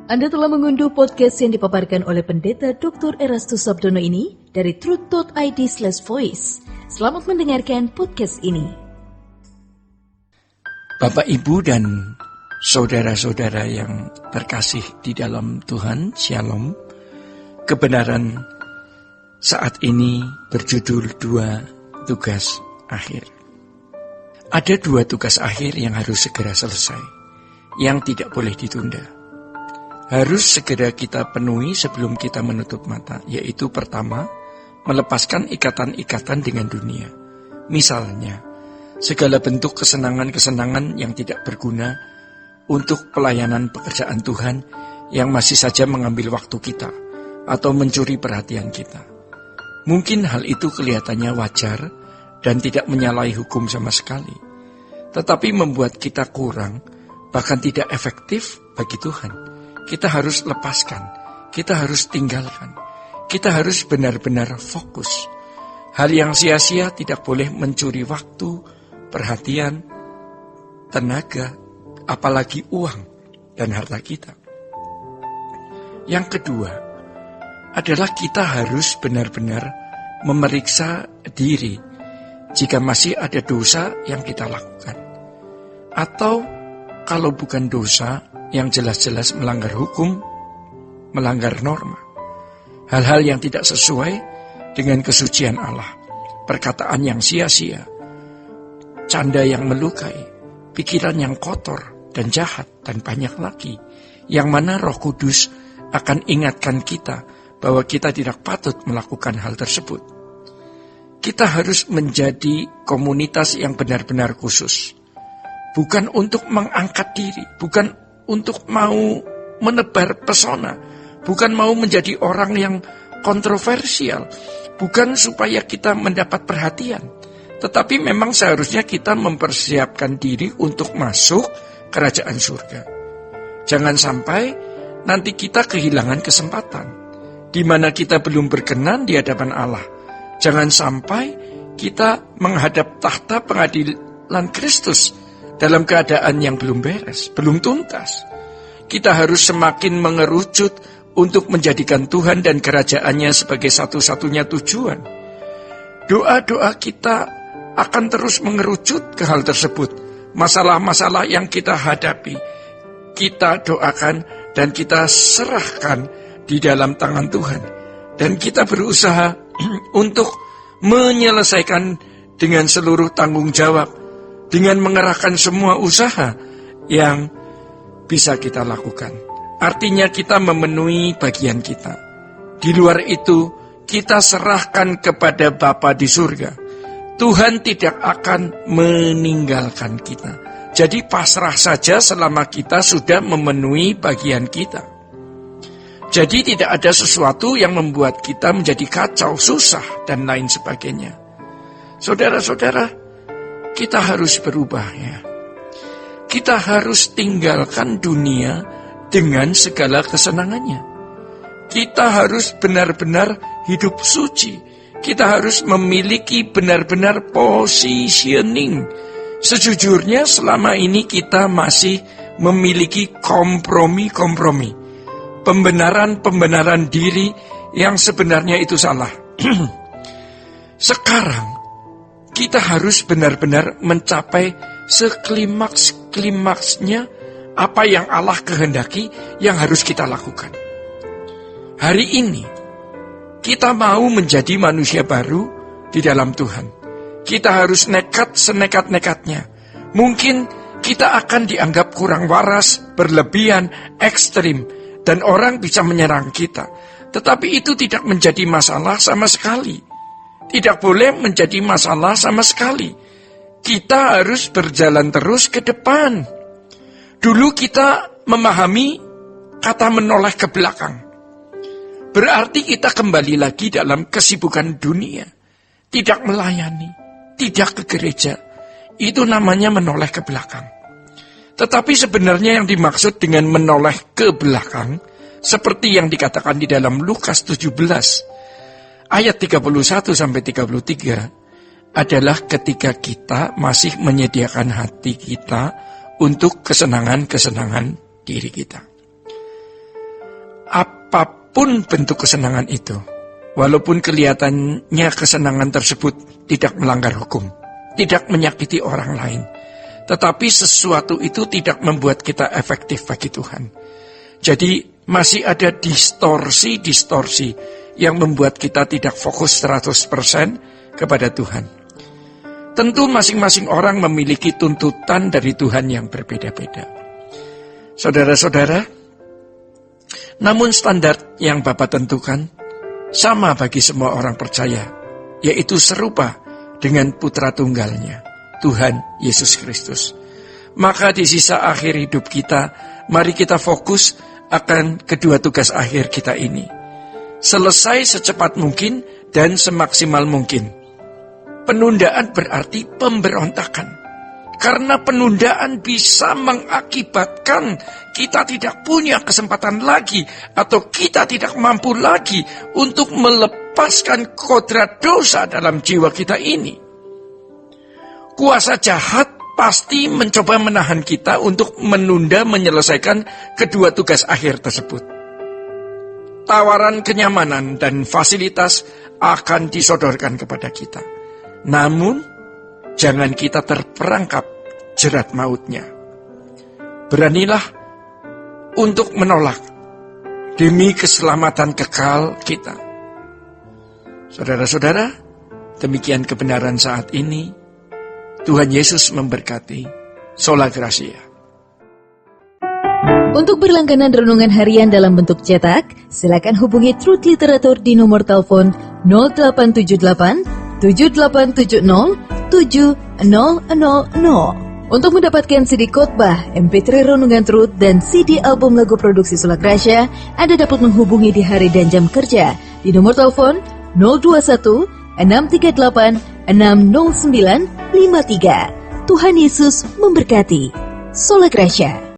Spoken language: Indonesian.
Anda telah mengunduh podcast yang dipaparkan oleh Pendeta Dr. Erastus Sabdono ini dari truth.id/voice. Selamat mendengarkan podcast ini. Bapak, Ibu, dan saudara-saudara yang terkasih di dalam Tuhan, Shalom. Kebenaran saat ini berjudul 2 tugas akhir. Ada 2 tugas akhir yang harus segera selesai, yang tidak boleh ditunda. Harus segera kita penuhi sebelum kita menutup mata, yaitu pertama, melepaskan ikatan-ikatan dengan dunia. Misalnya, segala bentuk kesenangan-kesenangan yang tidak berguna untuk pelayanan pekerjaan Tuhan yang masih saja mengambil waktu kita atau mencuri perhatian kita. Mungkin hal itu kelihatannya wajar dan tidak menyalahi hukum sama sekali, tetapi membuat kita kurang, bahkan tidak efektif bagi Tuhan. Kita harus lepaskan, kita harus tinggalkan, kita harus benar-benar fokus. Hal yang sia-sia tidak boleh mencuri waktu, perhatian, tenaga, apalagi uang dan harta kita. Yang kedua adalah kita harus benar-benar memeriksa diri jika masih ada dosa yang kita lakukan. Atau kalau bukan dosa yang jelas-jelas melanggar hukum, melanggar norma. Hal-hal yang tidak sesuai dengan kesucian Allah. Perkataan yang sia-sia, canda yang melukai, pikiran yang kotor dan jahat, dan banyak lagi. Yang mana Roh Kudus akan ingatkan kita bahwa kita tidak patut melakukan hal tersebut. Kita harus menjadi komunitas yang benar-benar khusus. Bukan untuk mengangkat diri, bukan untuk mau menebar pesona, bukan mau menjadi orang yang kontroversial, bukan supaya kita mendapat perhatian, tetapi memang seharusnya kita mempersiapkan diri untuk masuk kerajaan surga. Jangan sampai nanti kita kehilangan kesempatan, di mana kita belum berkenan di hadapan Allah. Jangan sampai kita menghadap tahta pengadilan Kristus dalam keadaan yang belum beres, belum tuntas. Kita harus semakin mengerucut untuk menjadikan Tuhan dan kerajaannya sebagai satu-satunya tujuan. Doa-doa kita akan terus mengerucut ke hal tersebut. Masalah-masalah yang kita hadapi, kita doakan dan kita serahkan di dalam tangan Tuhan. Dan kita berusaha untuk menyelesaikan dengan seluruh tanggung jawab, dengan mengerahkan semua usaha yang bisa kita lakukan. Artinya kita memenuhi bagian kita. Di luar itu, kita serahkan kepada Bapa di surga. Tuhan tidak akan meninggalkan kita. Jadi pasrah saja selama kita sudah memenuhi bagian kita. Jadi tidak ada sesuatu yang membuat kita menjadi kacau, susah, dan lain sebagainya. Saudara-saudara, kita harus berubah ya. Kita harus tinggalkan dunia dengan segala kesenangannya. Kita harus benar-benar hidup suci. Kita harus memiliki benar-benar positioning. Sejujurnya selama ini kita masih memiliki kompromi-kompromi. Pembenaran-pembenaran diri yang sebenarnya itu salah. Sekarang kita harus benar-benar mencapai seklimaks-klimaksnya apa yang Allah kehendaki yang harus kita lakukan. Hari ini kita mau menjadi manusia baru di dalam Tuhan. Kita harus nekat senekat-nekatnya. Mungkin kita akan dianggap kurang waras, berlebihan, ekstrim, dan orang bisa menyerang kita. Tetapi itu tidak menjadi masalah sama sekali. Tidak boleh menjadi masalah sama sekali. Kita harus berjalan terus ke depan. Dulu kita memahami kata menoleh ke belakang. Berarti kita kembali lagi dalam kesibukan dunia. Tidak melayani, tidak ke gereja. Itu namanya menoleh ke belakang. Tetapi sebenarnya yang dimaksud dengan menoleh ke belakang, seperti yang dikatakan di dalam Lukas 17, ayat 31-33, adalah ketika kita masih menyediakan hati kita untuk kesenangan-kesenangan diri kita. apapun bentuk kesenangan itu, walaupun kelihatannya kesenangan tersebut tidak melanggar hukum, tidak menyakiti orang lain, tetapi sesuatu itu tidak membuat kita efektif bagi Tuhan. Jadi masih ada distorsi yang membuat kita tidak fokus 100% kepada Tuhan. Tentu masing-masing orang memiliki tuntutan dari Tuhan yang berbeda-beda. Saudara-saudara, namun standar yang Bapa tentukan sama bagi semua orang percaya, yaitu serupa dengan Putra Tunggalnya, Tuhan Yesus Kristus. Maka di sisa akhir hidup kita, mari kita fokus akan kedua tugas akhir kita ini. Selesai secepat mungkin dan semaksimal mungkin. Penundaan berarti pemberontakan. Karena penundaan bisa mengakibatkan kita tidak punya kesempatan lagi atau kita tidak mampu lagi untuk melepaskan kodrat dosa dalam jiwa kita ini. Kuasa jahat pasti mencoba menahan kita untuk menunda menyelesaikan kedua tugas akhir tersebut. Tawaran kenyamanan dan fasilitas akan disodorkan kepada kita. Namun, jangan kita terperangkap jerat mautnya. Beranilah untuk menolak demi keselamatan kekal kita. Saudara-saudara, demikian kebenaran saat ini. Tuhan Yesus memberkati. Sola Gracia. Untuk berlangganan renungan harian dalam bentuk cetak, silakan hubungi Truth Literatur di nomor telepon 0878 7870 7000. Untuk mendapatkan CD khotbah, MP3 renungan Truth, dan CD album lagu produksi Sola Gracia, Anda dapat menghubungi di hari dan jam kerja di nomor telepon 021 638 60953. Tuhan Yesus memberkati. Sola Gracia.